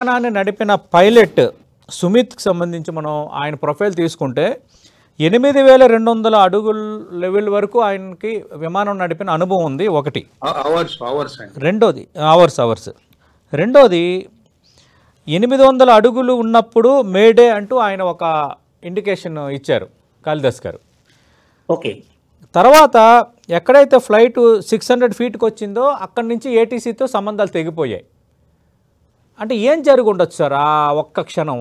విమానాన్ని నడిపిన పైలట్ సుమిత్కి సంబంధించి మనం ఆయన ప్రొఫైల్ తీసుకుంటే 8200 అడుగుల లెవెల్ వరకు ఆయనకి విమానం నడిపిన అనుభవం ఉంది. ఒకటి రెండోది అవర్స్ రెండోది 800 అడుగులు ఉన్నప్పుడు మేడే అంటూ ఆయన ఒక ఇండికేషన్ ఇచ్చారు కాళిదాస్ గారు. ఓకే. తర్వాత ఎక్కడైతే ఫ్లైట్ 600 ఫీట్కి వచ్చిందో అక్కడి నుంచి ఏటీసీతో సంబంధాలు తెగిపోయాయి. అంటే ఏం జరిగి ఉండొచ్చు సార్ ఆ ఒక్క క్షణం,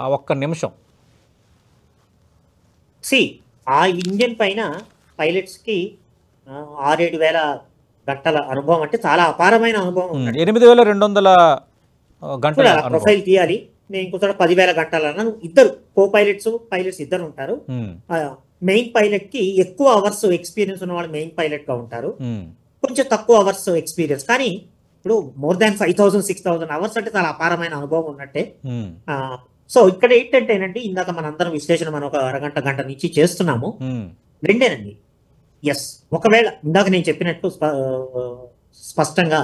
ఆ ఒక్క నిమిషం? ఆ ఇంజన్ పైన పైలట్స్కి 6-7 వేల గంటల అనుభవం అంటే చాలా అపారమైన అనుభవం. 8200 గంటల ప్రొఫైల్ తీయాలి. నేను ఇంకొక 10,000 గంటలు అన్నాను. ఇద్దరు కో పైలట్స్ ఇద్దరు ఉంటారు. మెయిన్ పైలట్ కి ఎక్కువ అవర్స్ ఎక్స్పీరియన్స్ ఉన్న వాళ్ళు మెయిన్ పైలట్ గా ఉంటారు. కొంచెం తక్కువ అవర్స్ ఎక్స్పీరియన్స్, కానీ ఇప్పుడు మోర్ దాన్ 5,000-6,000 అవర్స్ అంటే చాలా అపారమైన అనుభవం ఉన్నట్టే. సో ఇక్కడ ఏంటంటేనండి, ఇందాక మనందరం విశ్లేషణ మనం ఒక గంట నుంచి చేస్తున్నాము. రెండేనండి. ఎస్, ఒకవేళ ఇందాక నేను చెప్పినట్టు స్పష్టంగా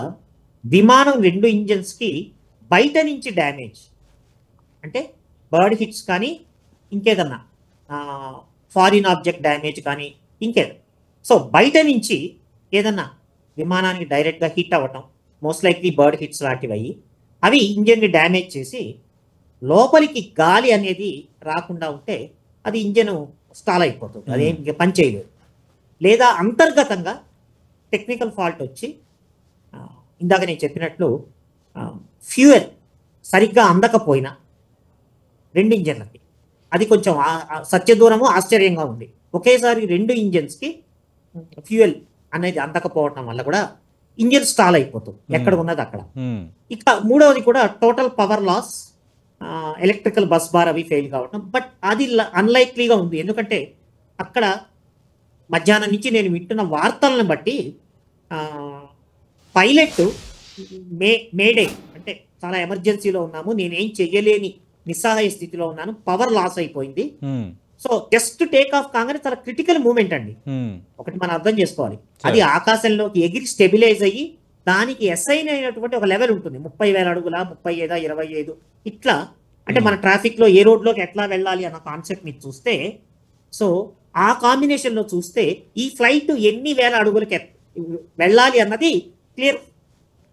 విమానం 2 ఇంజన్స్ కి బయట నుంచి డ్యామేజ్ అంటే బర్డ్ హిట్స్ కానీ ఇంకేదన్నా ఫారిన్ ఆబ్జెక్ట్ డ్యామేజ్ కానీ ఇంకేదన్నా, సో బయట నుంచి ఏదన్నా విమానానికి డైరెక్ట్గా హిట్ అవ్వటం, మోస్ట్ లైక్లీ బర్డ్ హిట్స్ లాంటివి అయ్యి అవి ఇంజన్ని డ్యామేజ్ చేసి లోపలికి గాలి అనేది రాకుండా ఉంటే అది ఇంజన్ స్టాల్ అయిపోతుంది, అదేం పని చేయలేదు. లేదా అంతర్గతంగా టెక్నికల్ ఫాల్ట్ వచ్చి ఇందాక నేను చెప్పినట్లు ఫ్యూయల్ సరిగ్గా అందకపోయినా 2 ఇంజన్లకి అది కొంచెం సత్యదూరము ఆశ్చర్యంగా ఉంది. ఒకేసారి 2 ఇంజన్స్కి ఫ్యూయల్ అనేది అందకపోవటం వల్ల కూడా ఇంజన్ స్టాల్ అయిపోతుంది, ఎక్కడ ఉన్నది అక్కడ. ఇక మూడవది కూడా total power loss, electrical bus bar అవి ఫెయిల్ కావటం. బట్ అది అన్లైక్లీగా ఉంది, ఎందుకంటే అక్కడ మధ్యాహ్నం నుంచి నేను వింటున్న వార్తలను బట్టి పైలట్ మేడే అంటే చాలా ఎమర్జెన్సీలో ఉన్నాము, నేనేం చెయ్యలేని నిస్సహాయ స్థితిలో ఉన్నాను, పవర్ లాస్ అయిపోయింది. సో జస్ట్ టేక్ ఆఫ్ కాగానే చాలా క్రిటికల్ మూమెంట్ అండి. ఒకటి మనం అర్థం చేసుకోవాలి, అది ఆకాశంలోకి ఎగిరి స్టెబిలైజ్ అయ్యి దానికి అసైన్ అయినటువంటి ఒక లెవెల్ ఉంటుంది. 30,000 అడుగుల 35, 25 ఇట్లా. అంటే మన ట్రాఫిక్ లో ఏ రోడ్లోకి ఎట్లా వెళ్ళాలి అన్న కాన్సెప్ట్ మీరు చూస్తే, సో ఆ కాంబినేషన్ లో చూస్తే ఈ ఫ్లైట్ ఎన్ని వేల అడుగులకి వెళ్ళాలి అన్నది క్లియర్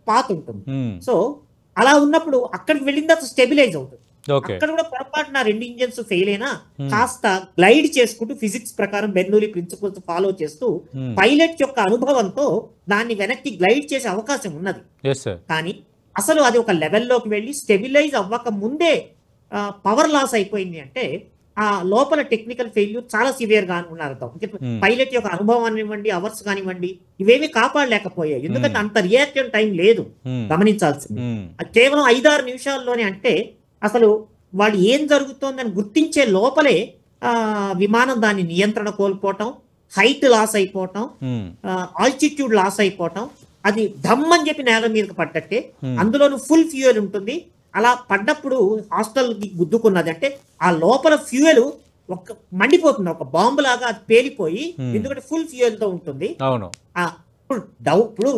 పాత్ ఉంటుంది. సో అలా ఉన్నప్పుడు అక్కడికి వెళ్ళిన తర్వాత స్టెబిలైజ్ అవుతుంది. అక్కడ కూడా పొరపాటున 2 ఇంజన్స్ ఫెయిల్ అయినా కాస్త గ్లైడ్ చేసుకుంటూ ఫిజిక్స్ ప్రకారం బెర్నూలీ ప్రిన్సిపల్స్ ఫాలో చేస్తూ పైలట్ యొక్క అనుభవంతో దాన్ని వెనక్కి గ్లైడ్ చేసే అవకాశం ఉన్నది. కానీ అసలు అది ఒక లెవెల్లోకి వెళ్ళి స్టెబిలైజ్ అవ్వక ముందే పవర్ లాస్ అయిపోయింది అంటే ఆ లోపల టెక్నికల్ ఫెయిల్యూర్ చాలా సివియర్ గా ఉన్నారు. పైలట్ యొక్క అనుభవం కానివ్వండి, అవర్స్ కానివ్వండి, ఇవేమీ కాపాడలేకపోయాయి. ఎందుకంటే అంత రియాక్షన్ టైం లేదు, గమనించాల్సింది. కేవలం 5-6 నిమిషాల్లోనే, అంటే అసలు వాళ్ళు ఏం జరుగుతోందని గుర్తించే లోపలే విమానం దాని నియంత్రణ కోల్పోవటం, హైట్ లాస్ అయిపోవటం, ఆల్టిట్యూడ్ లాస్ అయిపోవటం, అది ధమ్మని చెప్పి నేల మీదకి పడ్డట్టే. అందులోనూ ఫుల్ ఫ్యూయల్ ఉంటుంది. అలా పడ్డప్పుడు హాస్టల్కి గుద్దుకున్నది అంటే ఆ లోపల ఫ్యూయల్ ఒక మండిపోతుంది, ఒక బాంబు లాగా అది పేలిపోయి, ఎందుకంటే ఫుల్ ఫ్యూయల్ తో ఉంటుంది. ఇప్పుడు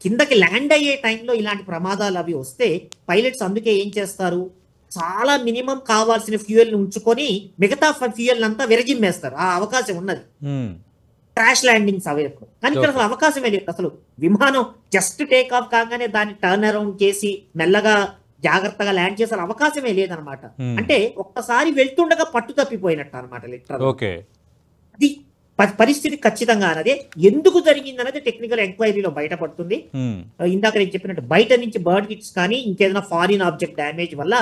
కిందకి ల్యాండ్ అయ్యే టైంలో ఇలాంటి ప్రమాదాలు అవి వస్తే పైలట్స్ అందుకే ఏం చేస్తారు, చాలా మినిమం కావాల్సిన ఫ్యూయల్ ఉంచుకొని మిగతా ఫ్యూయల్ అంతా విరజిమ్మేస్తారు. ఆ అవకాశం ఉన్నది క్రాష్ ల్యాండింగ్స్ అవేప్పుడు. కానీ ఇక్కడ అసలు అవకాశమే లేదు. అసలు విమానం జస్ట్ టేక్ ఆఫ్ కాగానే దాన్ని టర్న్ అరౌండ్ చేసి మెల్లగా జాగ్రత్తగా ల్యాండ్ చేసే అవకాశమే లేదనమాట. అంటే ఒక్కసారి వెళ్తుండగా పట్టు తప్పిపోయినట్టు అనమాట లిటరల్. అది పరిస్థితి ఖచ్చితంగా అన్నదే. ఎందుకు జరిగింది అనేది టెక్నికల్ ఎంక్వైరీలో బయటపడుతుంది. ఇందాక నేను చెప్పినట్టు బయట నుంచి బర్డ్ హిట్స్ కానీ ఇంకేదైనా ఫారిన్ ఆబ్జెక్ట్ డ్యామేజ్ వల్ల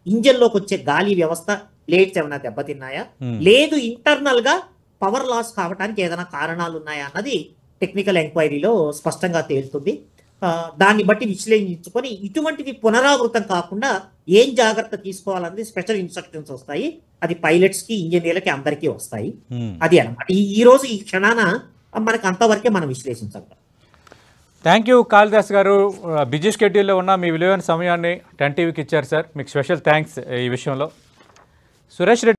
ఇంజన్ లోకి వచ్చే గాలి వ్యవస్థ ప్లేట్స్ ఏమైనా దెబ్బతిన్నాయా, లేదు ఇంటర్నల్ గా పవర్ లాస్ కావడానికి ఏదైనా కారణాలు ఉన్నాయా అన్నది టెక్నికల్ ఎంక్వైరీలో స్పష్టంగా తేలుతుంది. దాన్ని బట్టి విశ్లేషించుకొని ఇటువంటివి పునరావృతం కాకుండా ఏం జాగ్రత్త తీసుకోవాలన్నది స్పెషల్ ఇన్స్ట్రక్షన్స్ వస్తాయి. అది పైలట్స్ కి, ఇంజనీర్లకి అందరికీ వస్తాయి. అది అన్నమాట ఈ రోజు ఈ క్షణాన మనకు అంతవరకే మనం విశ్లేషించాలి. థ్యాంక్ యూ కాళిదాస్ గారు. బిజీ షెడ్యూల్లో ఉన్న మీ విలువైన సమయాన్ని 10 టీవీకి ఇచ్చారు సార్, మీకు స్పెషల్ థ్యాంక్స్ ఈ విషయంలో. సురేష్ రెడ్డి